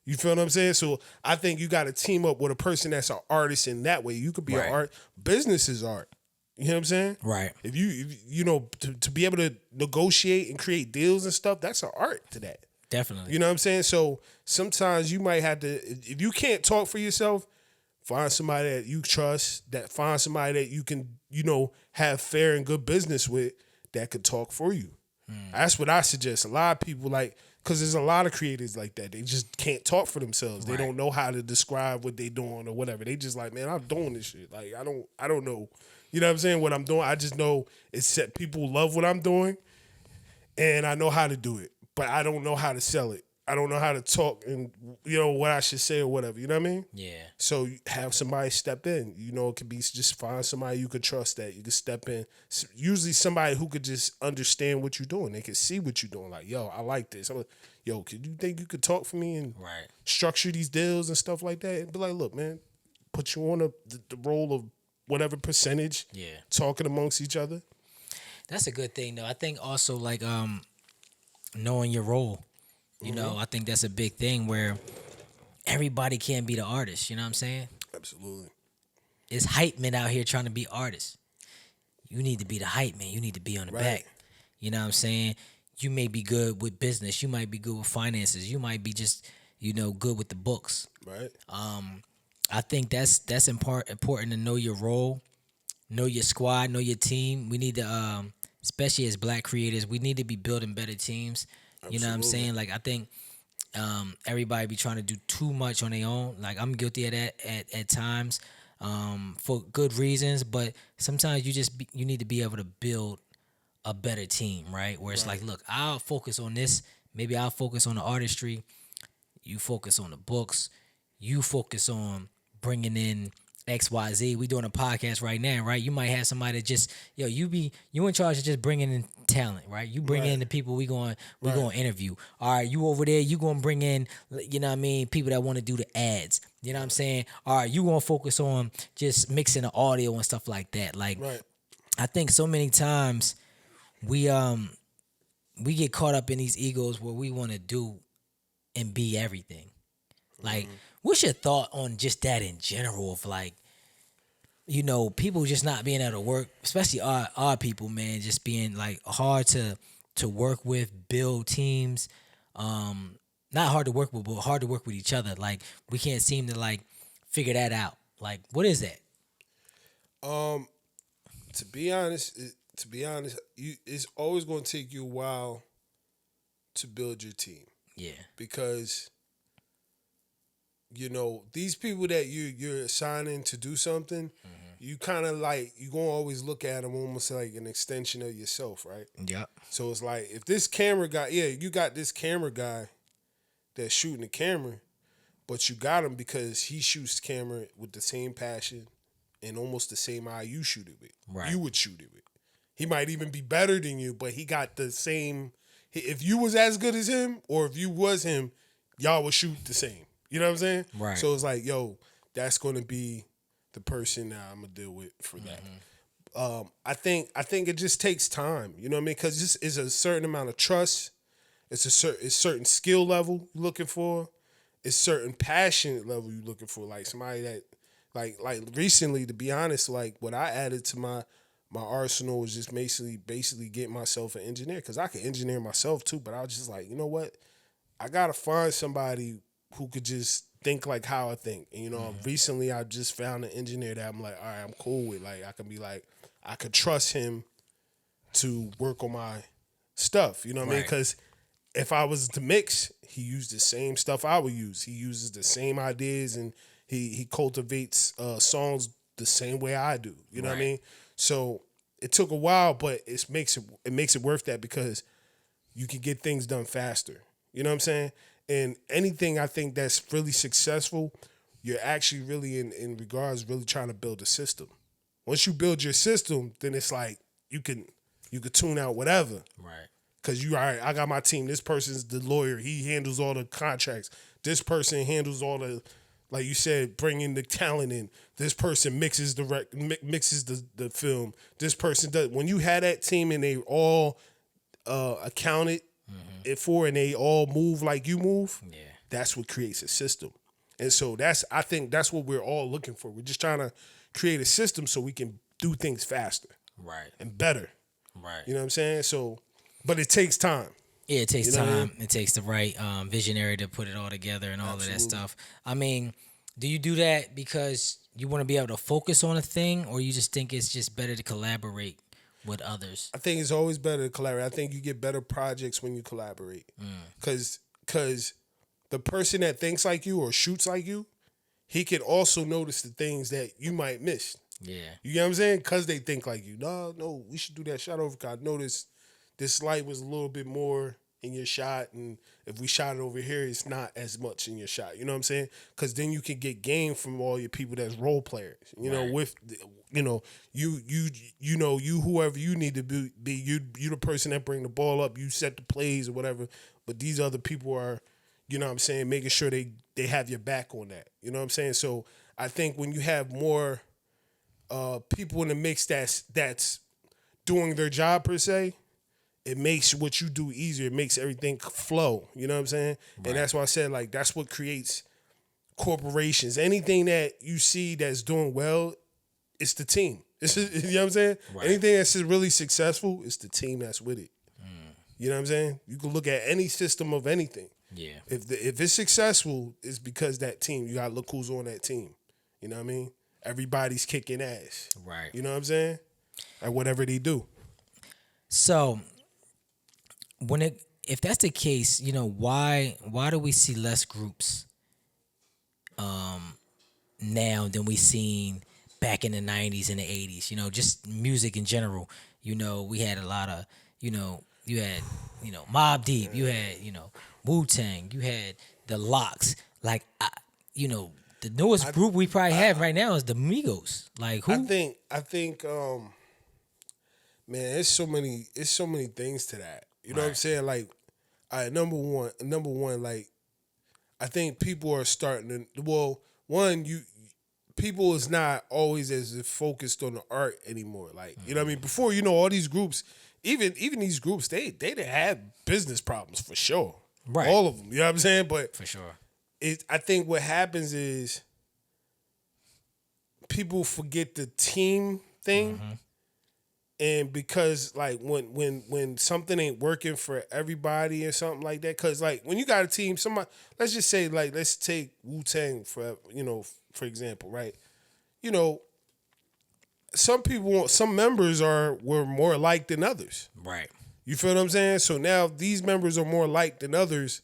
You feel what I'm saying? So I think you got to team up with a person that's an artist in that way. You could be Right. an art. Business is art. You know what I'm saying? Right. If you know to be able to negotiate and create deals and stuff, that's an art to that. Definitely. You know what I'm saying? So sometimes you might have to, if you can't talk for yourself, find somebody that you trust, find somebody that you can, have fair and good business with that could talk for you. That's what I suggest. A lot of people because there's a lot of creators like that. They just can't talk for themselves. They Right. don't know how to describe what they doing or whatever. They just like, man, I'm doing this shit. Like I don't know. You know what I'm saying? What I'm doing. I just know it's that people love what I'm doing and I know how to do it, but I don't know how to sell it. I don't know how to talk and what I should say or whatever. You know what I mean? Yeah. So you have somebody step in. It could be just find somebody you could trust that you could step in. Usually somebody who could just understand what you're doing. They can see what you're doing. Like, yo, I like this. I'm like, yo, could you think you could talk for me and Right. structure these deals and stuff like that? And be like, look, man, put you on the role of whatever percentage. Yeah. Talking amongst each other. That's a good thing though. I think also like knowing your role. You know, I think that's a big thing where everybody can't be the artist. You know what I'm saying? Absolutely. It's hype men out here trying to be artists. You need to be the hype man. You need to be on the Right. back. You know what I'm saying? You may be good with business. You might be good with finances. You might be just, good with the books. Right. I think that's important to know your role, know your squad, know your team. We need to, especially as black creators, we need to be building better teams. You know what I'm Absolutely. saying? Like I think everybody be trying to do too much on their own. Like I'm guilty of that at times, for good reasons. But sometimes you need to be able to build a better team, right? Where it's like, look, I'll focus on this. Maybe I'll focus on the artistry. You focus on the books. You focus on bringing in XYZ. We doing a podcast right now, right? You might have somebody that just, you in charge of just bringing in talent, right? You bring in Right. the people we going Right. to interview. All right, you over there, you going to bring in, you know what I mean, people that want to do the ads. You know what I'm saying? All right, you going to focus on just mixing the audio and stuff like that. Like Right. I think so many times we get caught up in these egos where we want to do and be everything. Like, what's your thought on just that in general? Of like, people just not being able to work, especially our people, man, just being like hard to work with, build teams. Not hard to work with, but hard to work with each other. Like, we can't seem to like figure that out. Like, what is that? To be honest, it's always going to take you a while to build your team Yeah, because these people that you're assigning to do something, you kind of like you gonna always look at them almost like an extension of yourself, right? yeah, So it's like if this camera guy, you got this camera guy that's shooting the camera, but you got him because he shoots the camera with the same passion and almost the same eye you shoot it with. Right. You would shoot it with. He might even be better than you, but he got the same. If you was as good as him, or if you was him, y'all would shoot the same. You know what I'm saying? Right. So it's like, yo, that's going to be the person that I'm gonna deal with for that. I think it just takes time. You know what I mean? Because this is a certain amount of trust. It's certain skill level you're looking for. It's certain passion level you're looking for. Like somebody that, like recently, to be honest, like what I added to my arsenal was just basically getting myself an engineer because I can engineer myself too. But I was just like, you know what? I gotta find somebody who could just think like how I think. And recently I just found an engineer that I'm like, all right, I'm cool with. Like I can be like, I could trust him to work on my stuff. You know what I mean? Right. Because if I was to mix, he used the same stuff I would use. He uses the same ideas and he cultivates songs the same way I do. You know what I Right. mean? So it took a while, but it makes it worth that because you can get things done faster. You know what I'm saying? And anything I think that's really successful, you're actually really in regards really trying to build a system. Once you build your system, then it's like you could tune out whatever. right, Cause all right, I got my team. This person's the lawyer. He handles all the contracts. This person handles all the, like you said, bringing the talent in. This person mixes mixes the film. This person does. When you had that team and they all accounted it for and they all move like you move, yeah, that's what creates a system. And so I think that's what we're all looking for. We're just trying to create a system so we can do things faster right, and better. right. You know what I'm saying? So, but it takes time. Yeah, it takes You know what I time. It takes the right visionary to put it all together and all of that Absolutely. stuff. I mean, do you do that because you want to be able to focus on a thing, or you just think it's just better to collaborate with others? I think it's always better to collaborate. I think you get better projects when you collaborate. Cause the person that thinks like you or shoots like you, he can also notice the things that you might miss. Yeah, You get what I'm saying? Because they think like you. No, we should do that shot over. 'Cause I noticed this light was a little bit more in your shot, and if we shot it over here, it's not as much in your shot. You know what I'm saying? Because then you can get game from all your people that's role players. You know, Right. with you know you whoever you need to be you the person that bring the ball up, you set the plays or whatever. But these other people are, you know what I'm saying, making sure they have your back on that. You know what I'm saying? So I think when you have more people in the mix that's doing their job per se, it makes what you do easier. It makes everything flow. You know what I'm saying? And Right. that's why I said like that's what creates corporations. Anything that you see that's doing well, it's the team. It's you know what I'm saying? Right. Anything that's really successful, it's the team that's with it. You know what I'm saying? You can look at any system of anything. Yeah. If it's successful, it's because that team. You gotta look who's on that team. You know what I mean? Everybody's kicking ass. Right. You know what I'm saying? Like whatever they do. So when it if that's the case, why do we see less groups now than we seen back in the 90s and the 80s? Just music in general. We had a lot of, you had, Mob Deep, you had, Wu Tang, you had the Locks. Like, the newest group we probably have right now is the Migos. Like, who? I think man, it's so many things to that. You know what I'm Right. saying? Like, number one, like I think people are starting to one, you people is not always as focused on the art anymore. Like, you know what I mean? Before, all these groups, even these groups, they didn't have business problems for sure. Right. All of them. You know what I'm saying? But For sure. I think what happens is people forget the team thing. And because like when something ain't working for everybody or something like that, because like when you got a team, somebody, let's just say, like, let's take Wu Tang for example, right? You know, some members were more liked than others. Right. You feel what I'm saying? So now these members are more liked than others.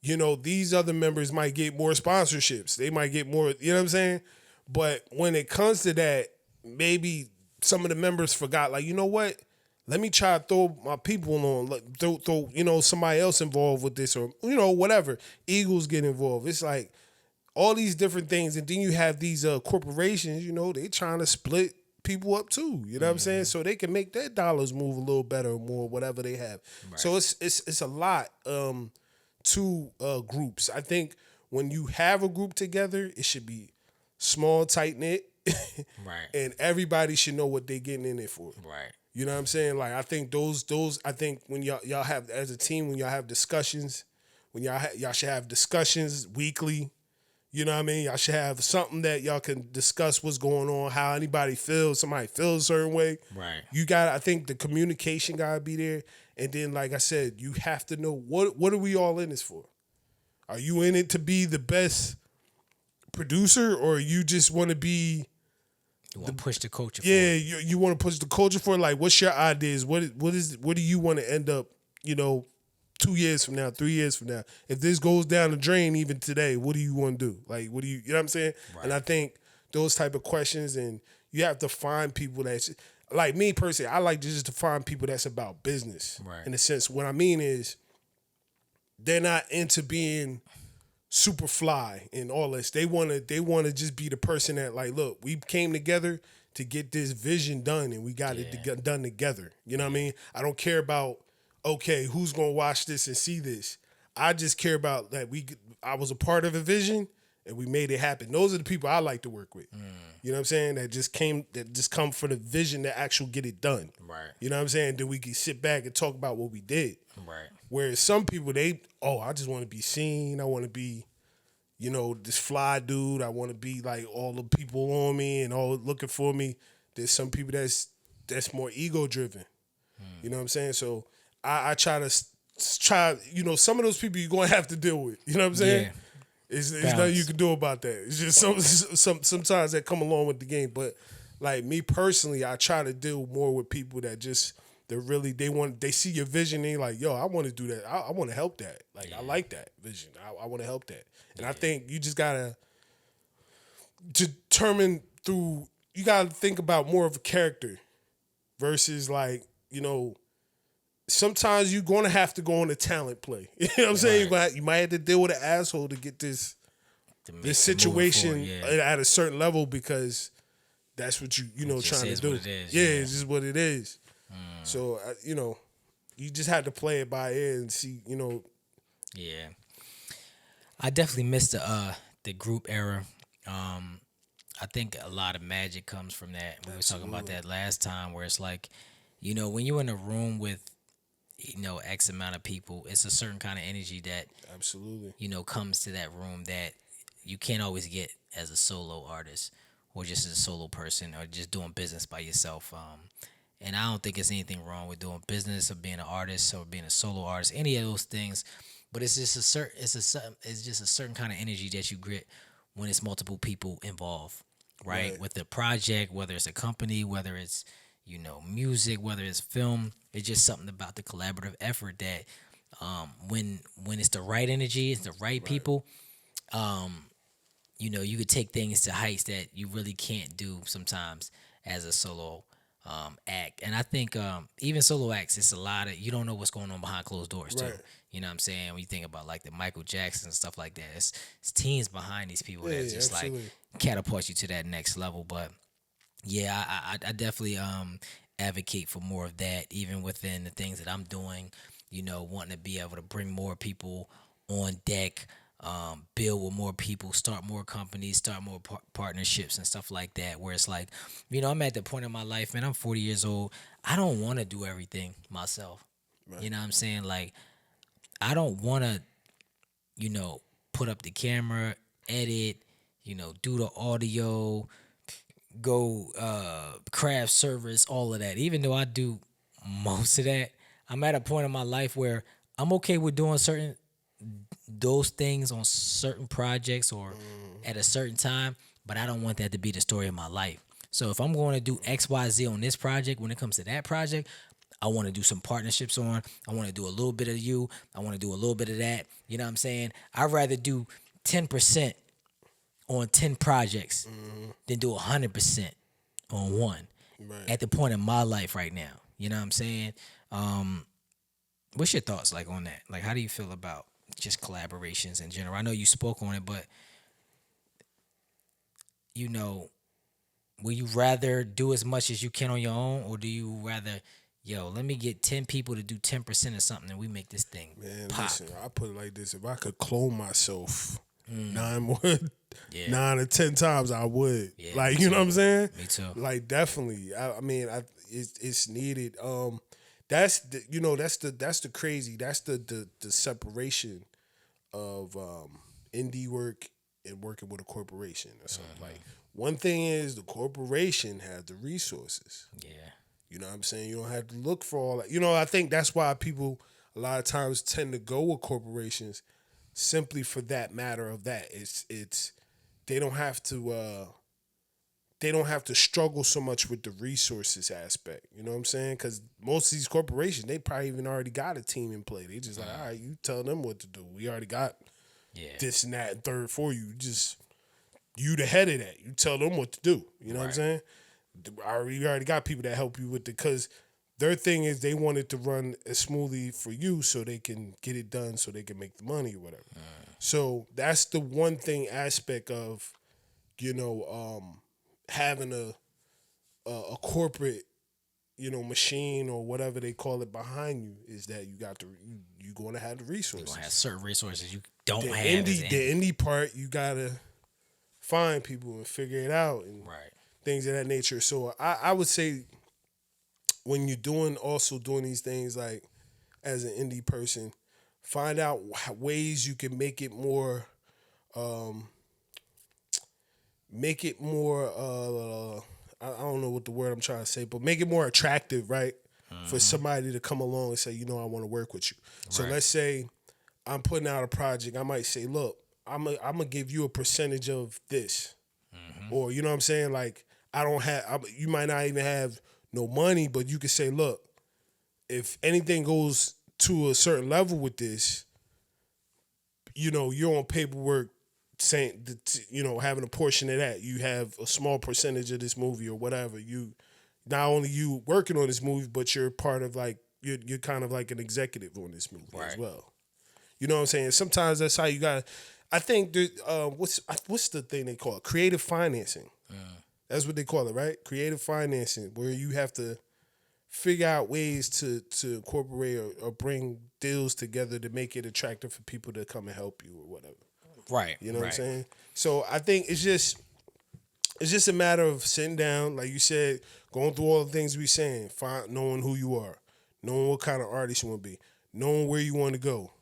These other members might get more sponsorships. They might get more, you know what I'm saying? But when it comes to that, maybe some of the members forgot, like, you know what? Let me try to throw my people on, like, throw somebody else involved with this, or, whatever. Eagles get involved. It's like all these different things. And then you have these corporations, they trying to split people up too. You know what I'm saying? So they can make their dollars move a little better or more, whatever they have. Right. So it's a lot to groups. I think when you have a group together, it should be small, tight knit, Right. and everybody should know what they're getting in it for. Right. You know what I'm saying? Like, I think those I think when y'all have, as a team, when y'all have discussions, when y'all should have discussions weekly. You know what I mean? Y'all should have something that y'all can discuss what's going on, how anybody feels, somebody feels a certain way. Right. I think the communication gotta be there. And then, like I said, you have to know what are we all in this for? Are you in it to be the best producer, or you just want to be? You want to push the culture Yeah, forward. you want to push the culture for, like, what's your ideas? What do you want to end up, 2 years from now, 3 years from now? If this goes down the drain even today, what do you want to do? Like, what do you know what I'm saying? Right. And I think those type of questions, and you have to find people that's, like me personally, I like just to find people that's about business. Right. In a sense, what I mean is they're not into being super fly and all this. They wanna just be the person that, like, look, we came together to get this vision done, and we got it done together. You know what I mean? I don't care about, okay, who's gonna watch this and see this. I just care about that I was a part of a vision and we made it happen. Those are the people I like to work with. You know what I'm saying? That just come for the vision to actually get it done. Right. You know what I'm saying? Then we can sit back and talk about what we did. Right. Whereas some people, I just want to be seen. I want to be, this fly dude. I want to be like all the people on me and all looking for me. There's some people that's more ego driven. You know what I'm saying? So I try to some of those people you're gonna have to deal with. You know what I'm saying? Yeah. It's Balance. nothing you can do about that. It's just sometimes that come along with the game. But like me personally, I try to deal more with people that just they see your vision and they like, yo, I want to do that. I want to help that. Like, I like that vision. I want to help that. And I think you just gotta determine you gotta think about more of a character versus, like, sometimes you're gonna have to go on a talent play. You know what I'm saying? Right. You might have to deal with an asshole to get this To move it forward, situation yeah. at a certain level because that's what you It know just trying to is what do. it is, Yeah, yeah. it's just what it is. So you just had to play it by ear and see. Yeah. I definitely missed the group era. I think a lot of magic comes from that. We were talking about Absolutely, that last time where it's like, when you're in a room with, X amount of people, it's a certain kind of energy that, absolutely, comes to that room that you can't always get as a solo artist or just as a solo person or just doing business by yourself. And I don't think there's anything wrong with doing business or being an artist or being a solo artist, any of those things. But it's just it's just a certain kind of energy that you get when it's multiple people involved, right? right, With the project, whether it's a company, whether it's music, whether it's film, it's just something about the collaborative effort that when it's the right energy, it's the right right, people, you could take things to heights that you really can't do sometimes as a solo act. And I think even solo acts, it's a lot of you don't know what's going on behind closed doors too. right. You know what I'm saying? When you think about like the Michael Jackson and stuff like that, it's teams behind these people Yeah, that yeah, just like absolutely. catapult you to that next level. But yeah, I definitely advocate for more of that, even within the things that I'm doing. Wanting to be able to bring more people on deck, build with more people, start more companies, start more partnerships and stuff like that. Where it's like, I'm at the point in my life, man. I'm 40 years old. I don't want to do everything myself. Right, You know what I'm saying? Like, I don't want to, put up the camera, edit, do the audio, go craft service, all of that. Even though I do most of that, I'm at a point in my life where I'm okay with doing certain those things on certain projects or at a certain time, but I don't want that to be the story of my life. So if I'm going to do XYZ on this project, when it comes to that project, I want to do some partnerships on. I want to do a little bit of you. I want to do a little bit of that. You know what I'm saying? I'd rather do 10% on 10 projects than do 100% on one right. at the point in my life right now. You know what I'm saying? What's your thoughts like on that? Like, how do you feel about just collaborations in general? I know you spoke on it, but you know, will you rather do as much as you can on your own, or do you rather, let me get 10 people to do 10% of something and we make this thing Man, pop? listen, I put it like this: if I could clone myself nine more, Yeah, 9 or 10 times, I would. yeah, me Like, you know what too. I'm saying? Me too. Like, definitely. I mean, it's needed. That's the crazy. That's the separation of indie work and working with a corporation or something. Like, one thing is the corporation has the resources. Yeah, You know what I'm saying? You don't have to look for all that. I think that's why people a lot of times tend to go with corporations simply for that matter of that. It's they don't have to struggle so much with the resources aspect. You know what I'm saying? Because most of these corporations, they probably even already got a team in play. They just like, all right, you tell them what to do. We already got yeah, this and that and third for you. Just you the head of that. You tell them what to do. You know what I'm right. saying? You already got people that help you with it because their thing is they want it to run as smoothly for you so they can get it done so they can make the money or whatever. So that's the one thing aspect of, having a corporate, machine or whatever they call it behind you is that you got you going to have the You're gonna have resources. certain resources you don't The have as indie an the indie. indie part you gotta find people and figure it out and Right. things of that nature. So I would say when you're doing these things like as an indie person, find out ways you can um, make it more. I don't know what the word I'm trying to say, but make it more attractive, right? For somebody to come along and say, I want to work with you. So Right. let's say I'm putting out a project. I might say, look, I'm gonna give you a percentage of this, or you know what I'm saying, like I don't have. You might not even have no money, but you could say, look, if anything goes to a certain level with this, you're on paperwork saying that, having a portion of that. You have a small percentage of this movie or whatever. You not only you working on this movie, but you're part of like you're kind of like an executive on this movie as Right. well. You know what I'm saying? Sometimes that's how you got. I think what's the thing they call it? Creative financing. That's what they call it, right? Creative financing, where you have to figure out ways to incorporate or bring deals together to make it attractive for people to come and help you or whatever. Right. You know what I'm Right. saying? So I think it's just a matter of sitting down, like you said, going through all the things we saying, knowing who you are, knowing what kind of artist you want to be, knowing where you want to go.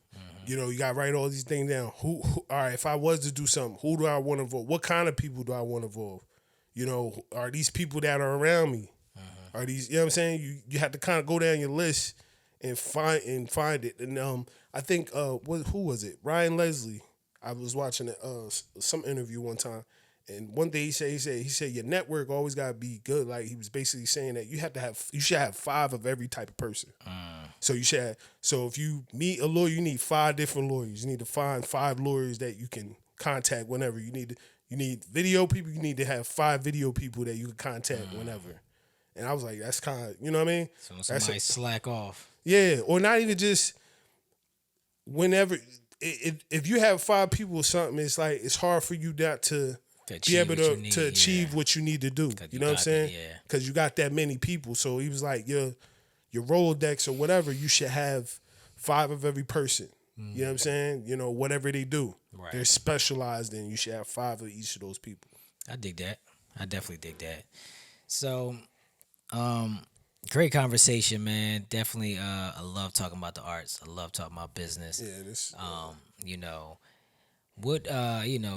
You know, you got to write all these things down. All right, if I was to do something, who do I want to involve? What kind of people do I want to involve? You know, are these people that are around me? Are these, you know what I'm saying? You have to kind of go down your list and find it. And I think who was it? Ryan Leslie. I was watching some interview one time, and one day he said your network always gotta be good. Like he was basically saying that you should have five of every type of person. So you should have, so if you meet a lawyer, you need five different lawyers. You need to find five lawyers that you can contact whenever you need video people. You need to have five video people that you can contact whenever. And I was like, that's kind of, you know what I mean? So when That's somebody slack off. yeah, or not even just whenever. If you have five people or something, it's like it's hard for you not to To be achieve able what you to need, to achieve yeah. what you need to do. 'Cause You you know what I'm got saying? yeah. Because you got that many people. So he was like, your Rolodex or whatever, you should have five of every person. You know what I'm saying? You know, whatever they do, Right. they're specialized in. You should have five of each of those people. I dig that. I definitely dig that. So, um, great conversation, man. Definitely, I love talking about the arts. I love talking about business. Yeah, this. You know,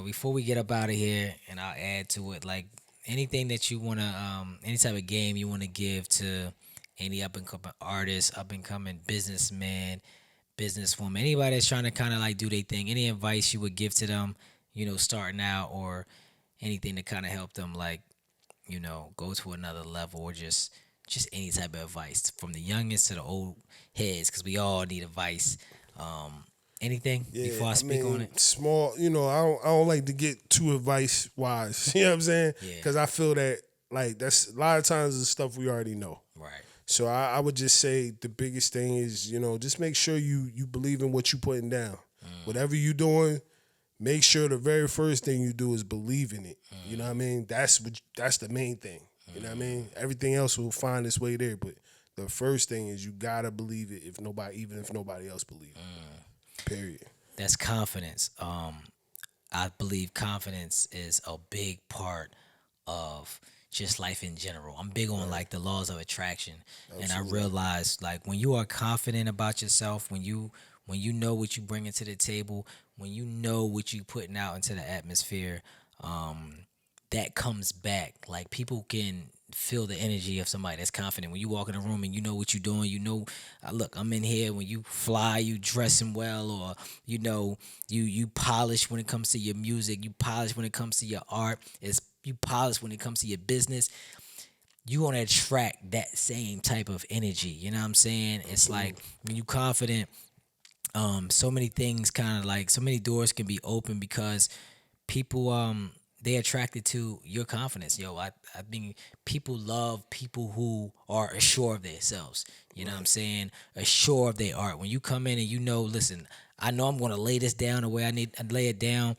before we get up out of here, and I'll add to it, like anything that you wanna, any type of game you wanna give to any up and coming artist, up and coming businessman, businesswoman, anybody that's trying to kind of like do their thing. Any advice you would give to them, starting out, or anything to kind of help them, like go to another level, or just any type of advice from the youngest to the old heads, because we all need advice. Anything Yeah, before I I speak on mean, it? small. You know, I don't like to get too advice wise. You know what I'm saying? Yeah. Because I feel that like that's a lot of times the stuff we already know. Right. So I would just say the biggest thing is just make sure you believe in what you putting down. Whatever you doing, make sure the very first thing you do is believe in it. You know what I mean? That's the main thing. You know what I mean? Everything else will find its way there, but the first thing is you gotta believe it. Even if nobody else believes it. Period. That's confidence. I believe confidence is a big part of just life in general. I'm big on like the laws of attraction, and I realize like when you are confident about yourself, when you know what you bring into the table, when you know what you putting out into the atmosphere, that comes back. Like people can feel the energy of somebody that's confident. When you walk in a room and you know what you're doing, look, I'm in here. When you fly, you dressing well, or you polish when it comes to your music. You polish when it comes to your art. You polish when it comes to your business. You want to attract that same type of energy. You know what I'm saying? It's like when you confident, so many things kind of like so many doors can be open because people they attracted to your confidence. I think people love people who are assured of themselves. You know what I'm saying? Assured of their art. When you come in and listen, I know I'm gonna lay this down the way I need to lay it down.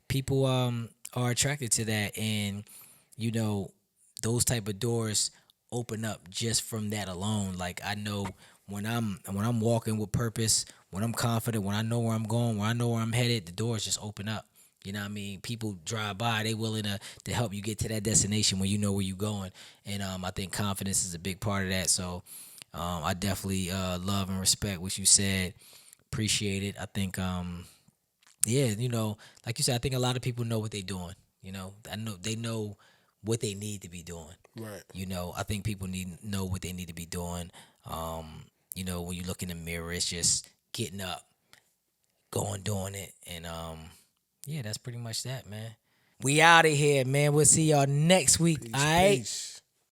People are attracted to that, and you know those type of doors open up just from that alone. Like I know when I'm walking with purpose, when I'm confident, when I know where I'm going, when I know where I'm headed, the doors just open up. You know what I mean? People drive by, they willing to help you get to that destination when you know where you're going. And I think confidence is a big part of that. So I definitely love and respect what you said. Appreciate it. I think yeah, like you said, I think a lot of people know what they're doing. I know they know what they need to be doing. Right. I think people need know what they need to be doing. When you look in the mirror, it's just getting up, going, doing it, and yeah, that's pretty much that, man. We out of here, man. We'll see y'all next week. All Peace. right. Peace.